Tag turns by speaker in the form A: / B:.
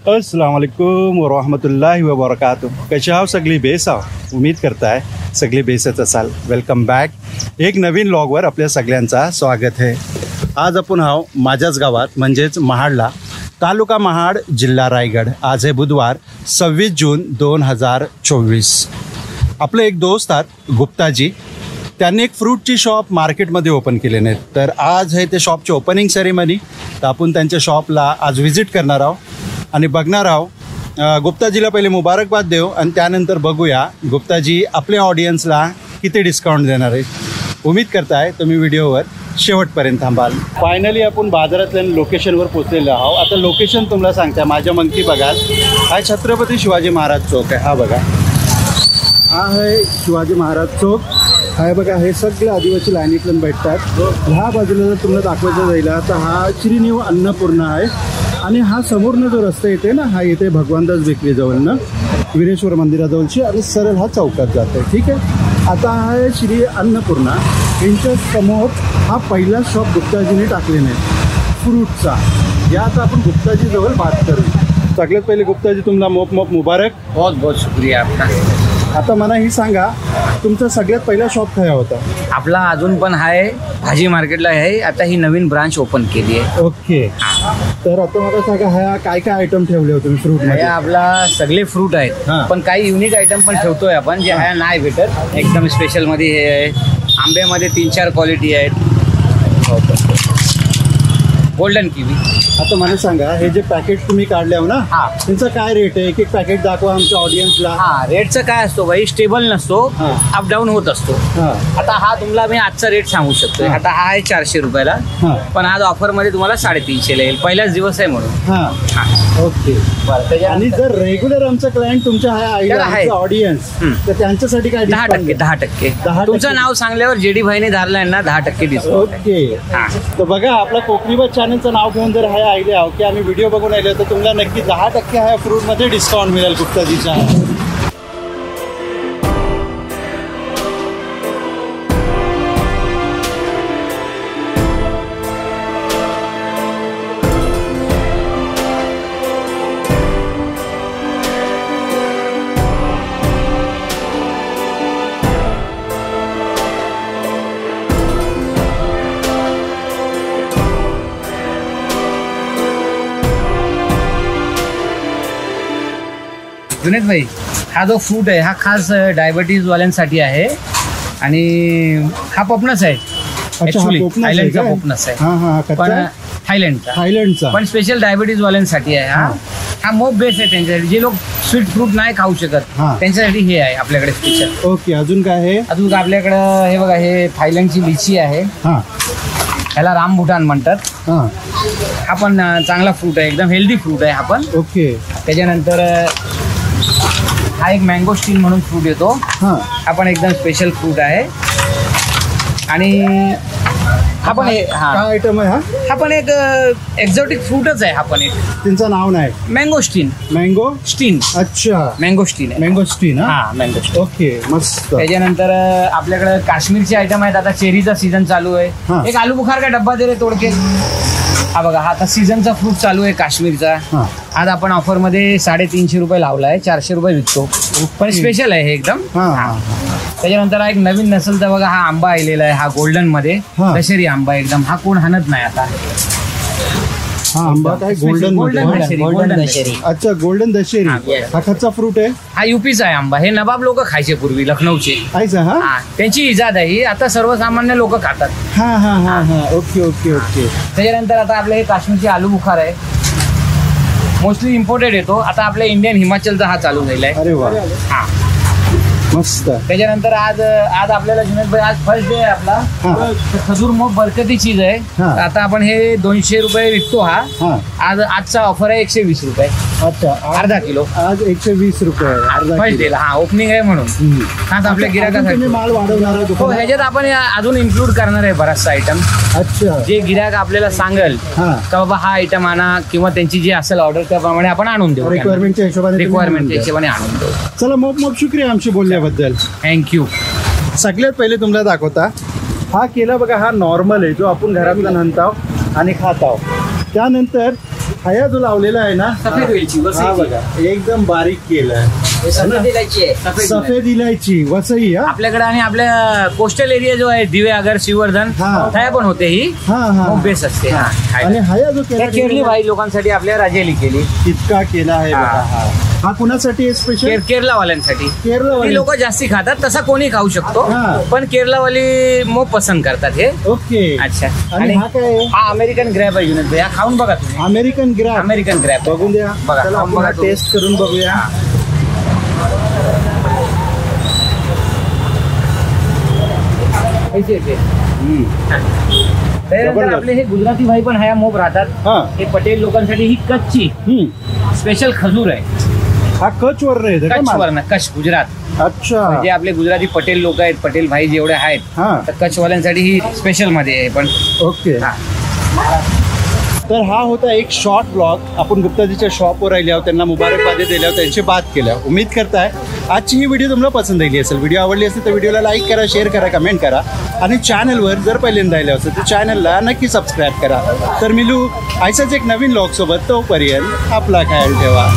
A: अस्सलाम वालेकुम वरहमतुल्लाहि वबरकातुह. कसे आहो सगळी बेस आहो. उम्मीद करताय सगळी बेसच असाल. Welcome back. एक नवीन व्लॉगवर आपल्या सगळ्यांचा स्वागत आहे. आज आपण आहो माझ्याच गावात म्हणजेच महाडला, तालुका महाड, जिल्हा रायगड. आज आहे बुधवार 26 जून 2024. आपले एक दोस्त आहेत गुप्ताजी, त्यांनी एक फ्रूटची शॉप मार्केटमध्ये ओपन केले नाहीत. तर आज आहे ते शॉपची ओपनिंग सेरेमनी. तर आपण त्यांच्या शॉपला आज व्हिजिट करणार आहोत आणि बघणार आहोत. गुप्ताजीला पहिले मुबारकबाद देऊ आणि त्यानंतर बघूया गुप्ताजी आपल्या ऑडियन्सला किती डिस्काउंट देणार आहे. उम्मीद करताय तुम्ही व्हिडिओवर शेवटपर्यंत थांबाल. फायनली आपण बाजारातल्या लोकेशनवर पोचलेलो आहोत. आता लोकेशन तुम्हाला सांगते. माझ्या मंगती बघाल, हा छत्रपती शिवाजी महाराज चौक आहे. हा बघा, हा आहे शिवाजी महाराज चौक. हा बघा, हे सगळे आदिवासी लाईनीतून भेटतात. ह्या बाजूला जर तुम्हाला दाखवायचं जाईल तर हा श्रीनिव अन्नपूर्णा आहे. आणि हा समोरनं जो रस्ता येते ना, हा येते भगवानदास बेकरीजवळनं वीरेश्वर मंदिराजवळची आणि सरळ हा चौकात जाते. ठीक आहे. आता हा आहे श्री अन्नपूर्णा. यांच्या समोर हा पहिला शॉप गुप्ताजीने टाकलेला आहे फ्रूटचा. या आता आपण गुप्ताजीजवळ बात करू. सगळ्यात पहिले गुप्ताजी तुम्हाला मोप मुबारक.
B: बहुत बहुत शुक्रिया आपका.
A: आता मला ही सांगा, तुमचा सगळ्यात पहिला शॉप काय होता?
B: आपला अजून पण आहे, भाजी मार्केटला आहे. आता ही नवीन ब्रांच ओपन केली आहे.
A: ओके. तर आता मला सांगा, ह्या काय काय आयटम ठेवले होते तुम्ही फ्रूट मध्ये?
B: आपला सगळे फ्रूट आहेत, पण काही युनिक आयटम पण ठेवतोय आपण, जे ह्या नाही भेटत. एकदम स्पेशल मध्ये हे आहे. आंब्यामध्ये 3-4 क्वालिटी आहेत. Golden kiwi.
A: आता मला सांगा, हे जे पॅकेट तुम्ही काढले हो ना, त्यांचा काय रेट आहे? एक पॅकेट दाखवा आमच्या ऑडियन्सला.
B: रेटचं काय असतो भाई, स्टेबल नसतो, अप डाऊन होत असतो. आता हा तुम्हाला मी आजचा रेट सांगू शकतो. आता हा आहे 400 रुपयाला, पण आज ऑफर मध्ये तुम्हाला 350 ला येईल. पहिलाच दिवस आहे म्हणून.
A: ओके. आणि जर रेग्युलर आमचा क्लायंट तुमच्या आहे ऑडियन्स, तर त्यांच्यासाठी काय?
B: 10%. तुमचं नाव सांगल्यावर जेडी भाईने धारलाय ना, 10% डिस्काउंट.
A: ओके. तर बघा, आपला कोकणीबत चॅनलचं नाव घेऊन जर आहे आले आहो की आम्ही व्हिडिओ बघून आले, तर तुम्हाला नक्की 10% ह्या फ्रूटमध्ये डिस्काउंट मिळेल गुप्ताजीच्या.
B: जुनेद भाई, हा जो फ्रूट आहे हा खास डायबिटीज वाल्यांसाठी आहे. आणि हा पपनस आहे. ऍक्च्युली थायलंडचा पपनस आहे, पण थायलंडचा पण स्पेशल डायबिटीज वाल्यांसाठी आहे. हा मोप बेस आहे त्यांच्यासाठी. जे लोक स्वीट फ्रूट नाही खाऊ शकत त्यांच्यासाठी हे आहे आपल्याकडे स्पेशल.
A: ओके. अजून काय आहे?
B: अजून आपल्याकडं हे बघा, हे थायलंडची लिची आहे. ह्याला रामबुटान म्हणतात. हा पण चांगला फ्रूट आहे, एकदम हेल्दी फ्रूट आहे हा पण.
A: ओके.
B: त्याच्यानंतर हा एक मँगोस्टीन म्हणून फ्रूट येतो. हा पण एकदम स्पेशल फ्रूट आहे. आणि हा पण
A: काय आयटम आहे?
B: हा पण एक एक्झॉटिक फ्रूटच आहे. हा पण एक,
A: त्यांचं नाव नाही,
B: मँगोस्टीन.
A: मँगोस्टीन. अच्छा,
B: मँगोस्टीन आहे.
A: मँगोस्टीन.
B: मँगोस्टीन.
A: ओके, मस्त.
B: त्याच्यानंतर आपल्याकडे काश्मीरचे आयटम आहेत. आता चेरीचा सीझन चालू आहे. एक आलू बुखार का डब्बा दे रे तोडके. हा बघा, हा आता सीझनचा फ्रूट चालू आहे काश्मीरचा. आज आपण ऑफर मध्ये 350 रुपये लावलाय, 400 रुपये विकतो. पण स्पेशल आहे हे एकदम. त्याच्यानंतर हा एक नवीन नसलचा बघा, हा आंबा आलेला आहे. हा गोल्डन मध्ये दशेरी आंबा एकदम. हा कोण हाणत नाही आता.
A: हा आंबा काय? गोल्डन दशेरी. अच्छा, गोल्डन दशेरी. हा कच्चा फ्रूट आहे.
B: हा युपीचा आहे आंबा. हे नवाब लोक खायचे पूर्वी, लखनौचे. त्यांची इजाद आहे ही. आता सर्वसामान्य लोक खातात.
A: Okay okay okay.
B: त्याच्यानंतर आता आपलं हे काश्मीरचे आलू बुखार आहे. मोस्टली इम्पोर्टेड येतो. आता आपल्या इंडियन हिमाचलचा हा चालू झालेला आहे.
A: अरे वा. मस्त.
B: त्याच्यानंतर आज आपल्याला जुनेद भाई, आज फर्स्ट डे आहे आपला. खजूर मोप बरकती चीज आहे. आता आपण हे 200 रुपये विकतो. आजचा ऑफर आहे 120 रुपये.
A: अच्छा,
B: अर्धा किलो.
A: आज 120 रुपये
B: फर्स्ट डे ला. ओपनिंग आहे म्हणून. आज आपल्या गिराकासाठी
A: माल वाढवणार आहे.
B: ह्याच्यात आपण अजून इन्क्लूड करणार आहे बराचसा आयटम.
A: अच्छा.
B: जे गिराक आपल्याला सांगेल का बाबा हा आयटम आणा, किंवा त्यांची जी असेल ऑर्डर त्याप्रमाणे आपण आणून देऊ.
A: रिक्वायरमेंटच्या हिशोबाने
B: आणून देऊ.
A: चला, मोप शुक्रिया आमची बोलल्याबद्दल.
B: थँक्यू.
A: सगळ्यात पहिले तुम्हाला दाखवता, हा केला बघा, हा नॉर्मल आहे जो आपण घरातला आणताव आणि खाताव. त्यानंतर हाया जो लावलेला आहे ना,
B: सफेद वेलची
A: हा बघा एकदम बारीक केलं.
B: सफेद इलायची आहे.
A: सफेद इलायची वसई. हा
B: आपल्याकडे आणि आपल्या कोस्टल एरिया जो आहे दिवे आगर श्रीवर्धन त्या पण होते ही बेस असते.
A: आणि हाया जो
B: केरली भाई लोकांसाठी आपल्या राजेली केली.
A: इतका केला आहे बघा. हा कुणासाठी स्पेशल?
B: केरलावाल्यांसाठी.
A: केरलावाली
B: लोक जास्ती खातात, तसा कोणी खाऊ शकतो, पण केरलावाली मोप पसंत करतात हे.
A: ओके.
B: अच्छा.
A: आणि हा काय?
B: हा अमेरिकन ग्रॅप आहे युनिट. हा खाऊन बघा तुम्ही.
A: अमेरिकन ग्रॅप.
B: अमेरिकन ग्रॅप
A: बघून द्या. चला आपण टेस्ट करून बघूया.
B: आपले हे गुजराती भाई पण ह्या मोप राहतात. हे पटेल लोकांसाठी ही कच्ची स्पेशल खजूर आहे.
A: हा कच्छ वर्ण आहे.
B: कच्छ गुजरात.
A: अच्छा.
B: म्हणजे आपले गुजराती पटेल लोक आहेत, पटेल भाई जेवढे आहेत, तर कच्छवाल्यांसाठी ही स्पेशल मध्ये आहे. पण
A: ओके. तर हा होता एक शॉर्ट ब्लॉग. आपण गुप्ताजीच्या शॉपवर राहिले आहोत, त्यांना मुबारकबादी दिल्या, त्यांची बात केल्या. उम्मीद करताय आजची ही व्हिडिओ तुम्हाला पसंत आली असेल. व्हिडिओ आवडली असेल तर व्हिडिओला लाईक करा, शेअर करा, कमेंट करा आणि चॅनलवर जर पहिल्यांदा आले असेल तर चॅनलला नक्की सबस्क्राईब करा. तर मिलू असाच एक नवीन ब्लॉग सोबत. तोपर्यंत आपला ख्याल ठेवा.